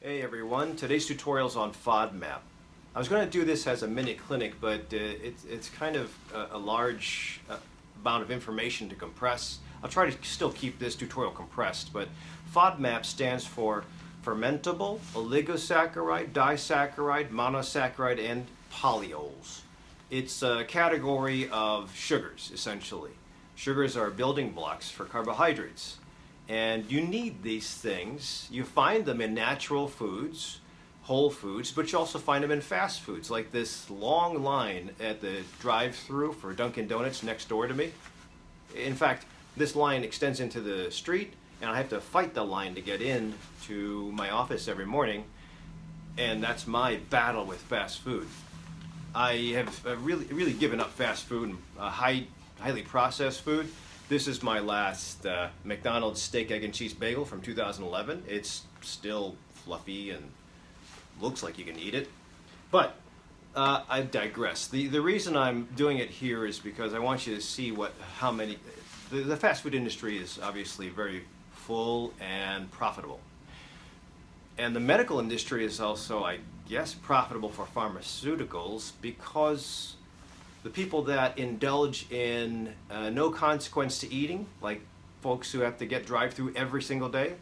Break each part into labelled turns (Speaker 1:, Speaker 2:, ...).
Speaker 1: Hey everyone, today's tutorial is on FODMAP. I was going to do this as a mini clinic, but it's kind of a large amount of information to compress. I'll try to still keep this tutorial compressed, but FODMAP stands for fermentable oligosaccharide, disaccharide, monosaccharide, and polyols. It's a category of sugars, essentially. Sugars are building blocks for carbohydrates. And you need these things. You find them in natural foods, whole foods, but you also find them in fast foods, like this long line at the drive-thru for Dunkin' Donuts next door to me. In fact, this line extends into the street, and I have to fight the line to get in to my office every morning, and that's my battle with fast food. I have really given up fast food and highly processed food. This is my last McDonald's steak, egg, and cheese bagel from 2011. It's still fluffy and looks like you can eat it. But I digress. The reason I'm doing it here is because I want you to see how many... The fast food industry is obviously very full and profitable. And the medical industry is also, I guess, profitable for pharmaceuticals because the people that indulge in no consequence to eating, like folks who have to get drive-through every single day,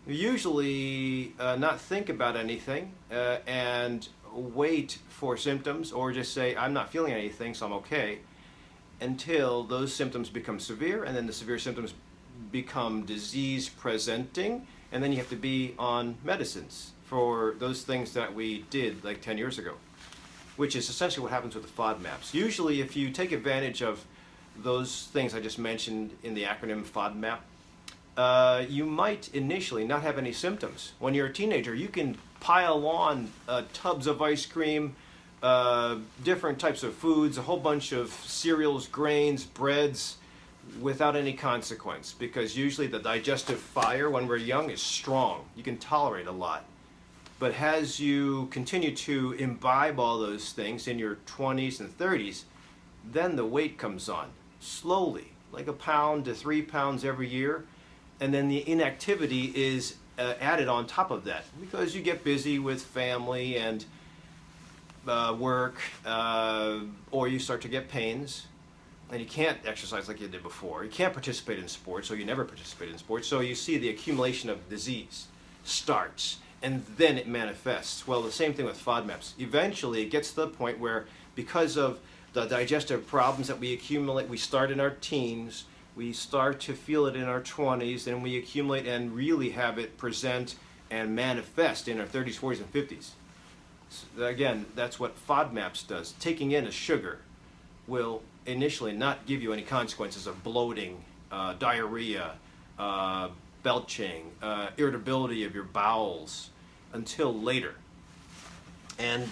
Speaker 1: usually not think about anything and wait for symptoms or just say, I'm not feeling anything, so I'm okay, until those symptoms become severe, and then the severe symptoms become disease-presenting, and then you have to be on medicines for those things that we did like 10 years ago. Which is essentially what happens with the FODMAPs. Usually if you take advantage of those things I just mentioned in the acronym FODMAP, you might initially not have any symptoms. When you're a teenager, you can pile on tubs of ice cream, different types of foods, a whole bunch of cereals, grains, breads, without any consequence, because usually the digestive fire when we're young is strong. You can tolerate a lot. But as you continue to imbibe all those things in your 20s and 30s, then the weight comes on, slowly, like 1 pound to 3 pounds every year, and then the inactivity is added on top of that, because you get busy with family and work, or you start to get pains, and you can't exercise like you did before. You can't participate in sports, so you never participate in sports, so you see the accumulation of disease starts. And then it manifests. Well, the same thing with FODMAPs. Eventually, it gets to the point where, because of the digestive problems that we accumulate, we start in our teens, we start to feel it in our 20s, and we accumulate and really have it present and manifest in our 30s, 40s, and 50s. So again, that's what FODMAPs does. Taking in a sugar will initially not give you any consequences of bloating, diarrhea, belching, irritability of your bowels, until later. And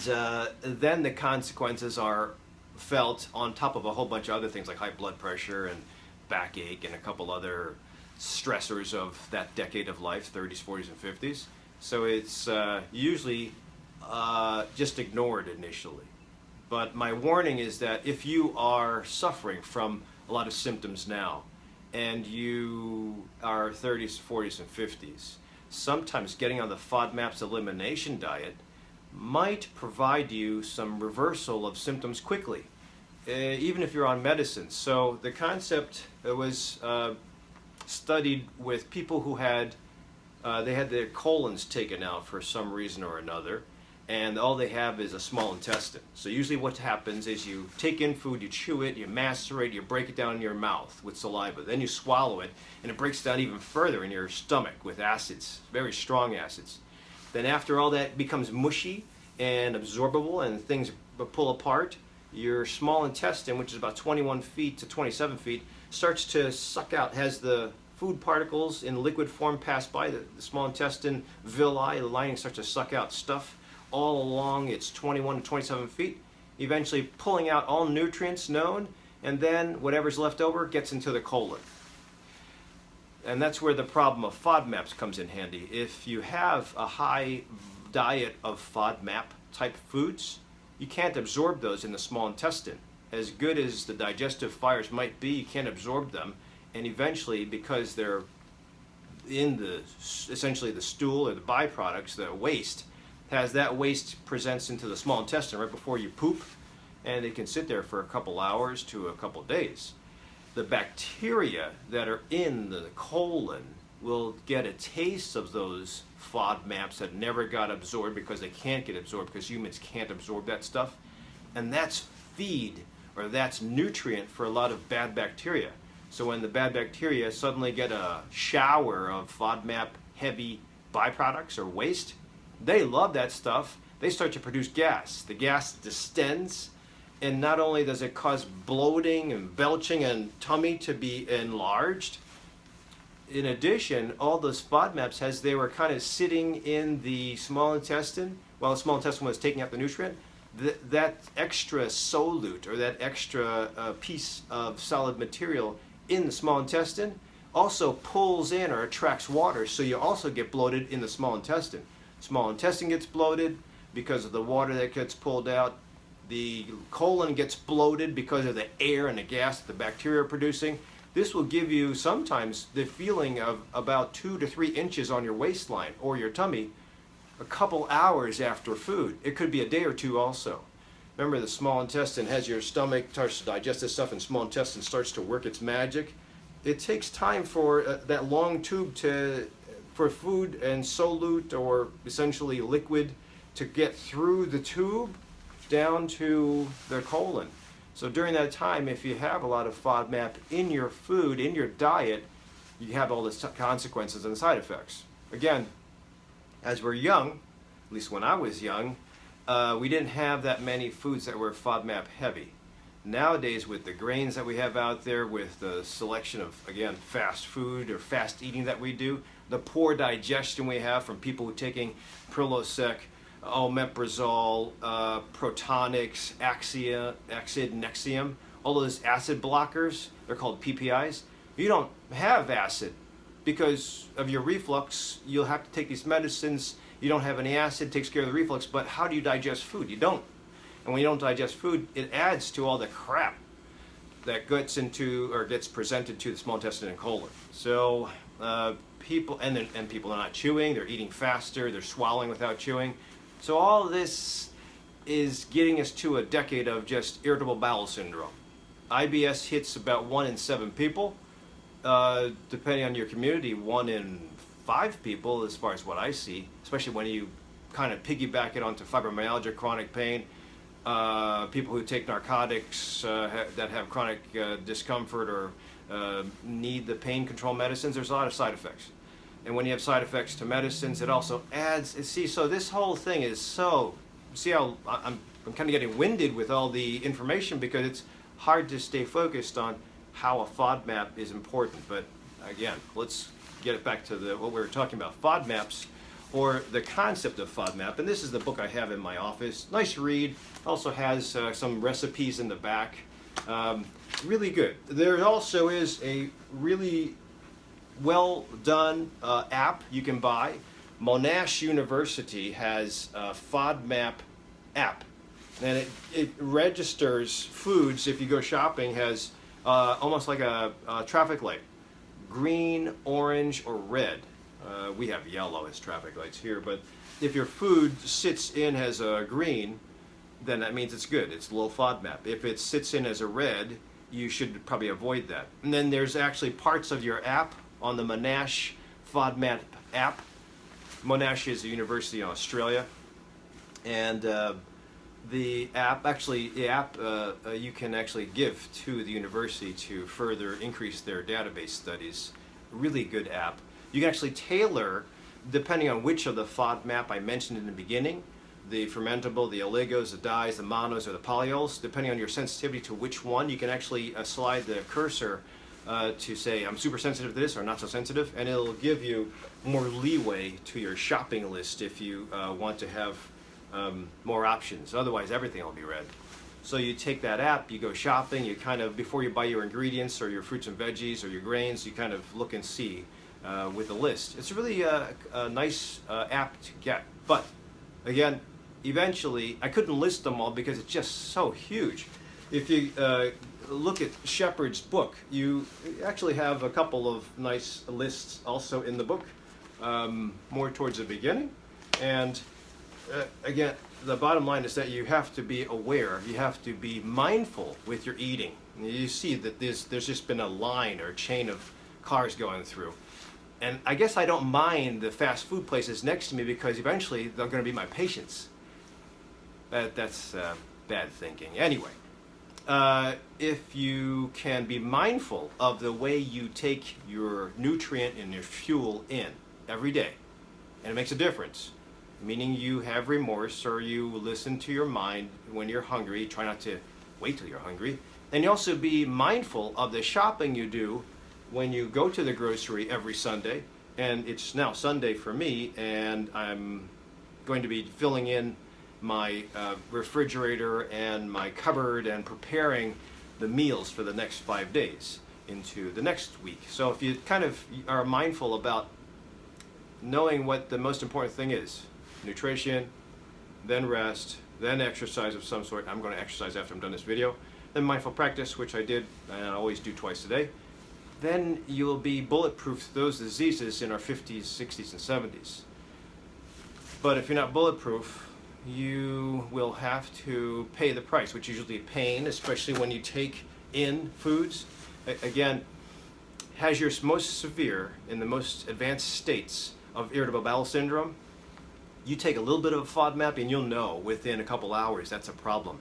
Speaker 1: then the consequences are felt on top of a whole bunch of other things like high blood pressure and backache and a couple other stressors of that decade of life, 30s, 40s, and 50s. So it's usually just ignored initially. But my warning is that if you are suffering from a lot of symptoms now, and you are 30s, 40s, and 50s, sometimes getting on the FODMAPs elimination diet might provide you some reversal of symptoms quickly, even if you're on medicine. So the concept was studied with people who had their colons taken out for some reason or another, and all they have is a small intestine. So usually what happens is you take in food, you chew it, you macerate, you break it down in your mouth with saliva, then you swallow it, and it breaks down even further in your stomach with acids, very strong acids. Then after all that becomes mushy and absorbable and things pull apart, your small intestine, which is about 21 feet to 27 feet, starts to suck out, has the food particles in liquid form pass by the small intestine villi, the lining starts to suck out stuff all along its 21 to 27 feet, eventually pulling out all nutrients known, and then whatever's left over gets into the colon. And that's where the problem of FODMAPs comes in handy. If you have a high diet of FODMAP type foods, you can't absorb those in the small intestine. As good as the digestive fires might be, you can't absorb them, and eventually, because they're in the essentially the stool or the byproducts, the waste, that waste presents into the small intestine right before you poop, and it can sit there for a couple hours to a couple days. The bacteria that are in the colon will get a taste of those FODMAPs that never got absorbed because they can't get absorbed because humans can't absorb that stuff, and that's feed, or that's nutrient for a lot of bad bacteria. So when the bad bacteria suddenly get a shower of FODMAP heavy byproducts or waste, they love that stuff. They start to produce gas. The gas distends, and not only does it cause bloating and belching and tummy to be enlarged, in addition, all those FODMAPs, as they were kind of sitting in the small intestine, while the small intestine was taking up the nutrient, that extra solute, or that extra piece of solid material in the small intestine, also pulls in or attracts water, so you also get bloated in the small intestine. Small intestine gets bloated because of the water that gets pulled out. The colon gets bloated because of the air and the gas that the bacteria are producing. This will give you sometimes the feeling of about 2 to 3 inches on your waistline or your tummy a couple hours after food. It could be a day or two also. Remember, the small intestine has your stomach, starts to digest this stuff, and small intestine starts to work its magic. It takes time for that long tube for food and solute, or essentially liquid, to get through the tube down to the colon. So during that time, if you have a lot of FODMAP in your food, in your diet, you have all the consequences and side effects. Again, as we're young, at least when I was young, we didn't have that many foods that were FODMAP heavy. Nowadays, with the grains that we have out there, with the selection of, again, fast food or fast eating that we do, the poor digestion we have from people who are taking Prilosec, omeprazole, Protonix, Axid, Nexium, all those acid blockers, they're called PPIs. You don't have acid because of your reflux. You'll have to take these medicines. You don't have any acid, it takes care of the reflux, but how do you digest food? You don't. And when you don't digest food, it adds to all the crap that gets into or gets presented to the small intestine and colon. So people are not chewing, they're eating faster, they're swallowing without chewing. So all of this is getting us to a decade of just irritable bowel syndrome. IBS hits about 1 in 7 people. Depending on your community, 1 in 5 people, as far as what I see, especially when you kind of piggyback it onto fibromyalgia, chronic pain, people who take narcotics that have chronic discomfort or need the pain control medicines. There's a lot of side effects. And when you have side effects to medicines, it also adds, see, so this whole thing is so, see how I'm kind of getting winded with all the information because it's hard to stay focused on how a FODMAP is important. But again, let's get it back to what we were talking about, FODMAPs, or the concept of FODMAP. And this is the book I have in my office. Nice read. Also has some recipes in the back. Really good. There also is a really well done app you can buy. Monash University has a FODMAP app, and it registers foods. If you go shopping, has almost like a traffic light, green, orange, or red. We have yellow as traffic lights here, but if your food sits in as a green, then that means it's good. It's low FODMAP. If it sits in as a red, you should probably avoid that. And then there's actually parts of your app on the Monash FODMAP app. Monash is a university in Australia, and the app you can actually give to the university to further increase their database studies. Really good app. You can actually tailor, depending on which of the FODMAP I mentioned in the beginning, the fermentable, the oligos, the dyes, the monos, or the polyols, depending on your sensitivity to which one, you can actually slide the cursor to say, I'm super sensitive to this or not so sensitive, and it'll give you more leeway to your shopping list if you want to have more options. Otherwise, everything will be red. So you take that app, you go shopping, you kind of, before you buy your ingredients or your fruits and veggies or your grains, you kind of look and see with the list. It's really a nice app to get. But again, eventually, I couldn't list them all because it's just so huge. If you look at Shepard's book, you actually have a couple of nice lists also in the book, more towards the beginning. And again, the bottom line is that you have to be aware, you have to be mindful with your eating. You see that there's just been a line or a chain of cars going through. And I guess I don't mind the fast food places next to me because eventually they're going to be my patients. That's bad thinking. Anyway, if you can be mindful of the way you take your nutrient and your fuel in every day, and it makes a difference, meaning you have remorse or you listen to your mind when you're hungry, try not to wait till you're hungry, and you also be mindful of the shopping you do when you go to the grocery every Sunday. And it's now Sunday for me, and I'm going to be filling in my refrigerator and my cupboard and preparing the meals for the next 5 days into the next week. So if you kind of are mindful about knowing what the most important thing is, nutrition, then rest, then exercise of some sort. I'm going to exercise after I'm done this video. Then mindful practice, which I did and I always do twice a day. Then you'll be bulletproof to those diseases in our 50s, 60s, and 70s. But if you're not bulletproof, you will have to pay the price, which is usually pain, especially when you take in foods. Again, has your most severe, in the most advanced states of irritable bowel syndrome, you take a little bit of FODMAP and you'll know within a couple hours that's a problem.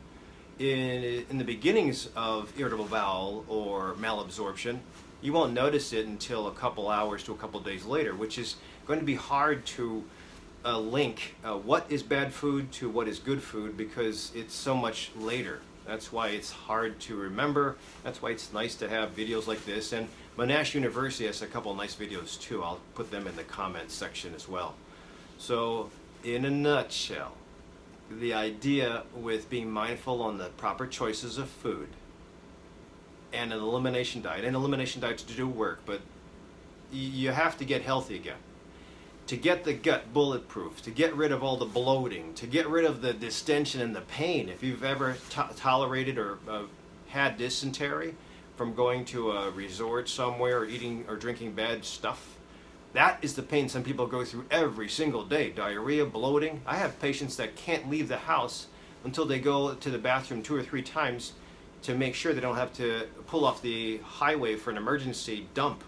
Speaker 1: In the beginnings of irritable bowel or malabsorption, you won't notice it until a couple hours to a couple days later, which is going to be hard to link what is bad food to what is good food because it's so much later. That's why it's hard to remember. That's why it's nice to have videos like this. And Monash University has a couple nice videos too. I'll put them in the comments section as well. So in a nutshell, the idea with being mindful on the proper choices of food and an elimination diet, and elimination diets do work, but you have to get healthy again. To get the gut bulletproof, to get rid of all the bloating, to get rid of the distension and the pain. If you've ever tolerated or had dysentery from going to a resort somewhere or eating or drinking bad stuff, that is the pain some people go through every single day. Diarrhea, bloating. I have patients that can't leave the house until they go to the bathroom 2 or 3 times to make sure they don't have to pull off the highway for an emergency dump.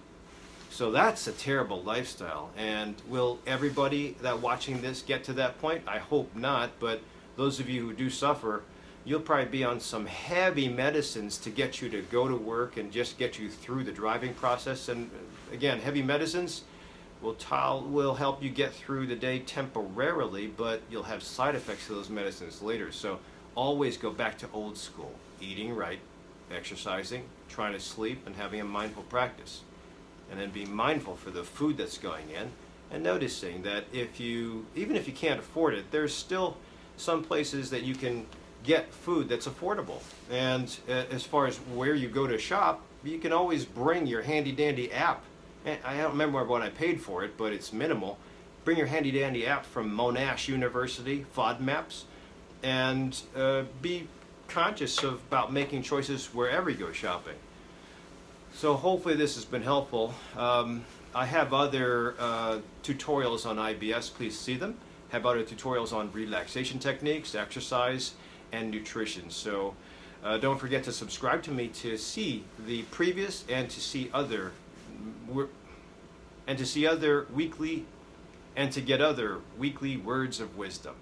Speaker 1: So that's a terrible lifestyle. And will everybody that watching this get to that point? I hope not, but those of you who do suffer, you'll probably be on some heavy medicines to get you to go to work and just get you through the driving process. And again, heavy medicines will help you get through the day temporarily, but you'll have side effects to those medicines later. So always go back to old school, eating right, exercising, trying to sleep, and having a mindful practice. And then being mindful for the food that's going in, and noticing that even if you can't afford it, there's still some places that you can get food that's affordable. And as far as where you go to shop, you can always bring your handy dandy app. And I don't remember what I paid for it, but it's minimal. Bring your handy dandy app from Monash University, FODMAPs, and be conscious about making choices wherever you go shopping. So hopefully this has been helpful. I have other tutorials on IBS, please see them. I have other tutorials on relaxation techniques, exercise, and nutrition. So don't forget to subscribe to me to see the previous and to see other weekly and to get other weekly words of wisdom.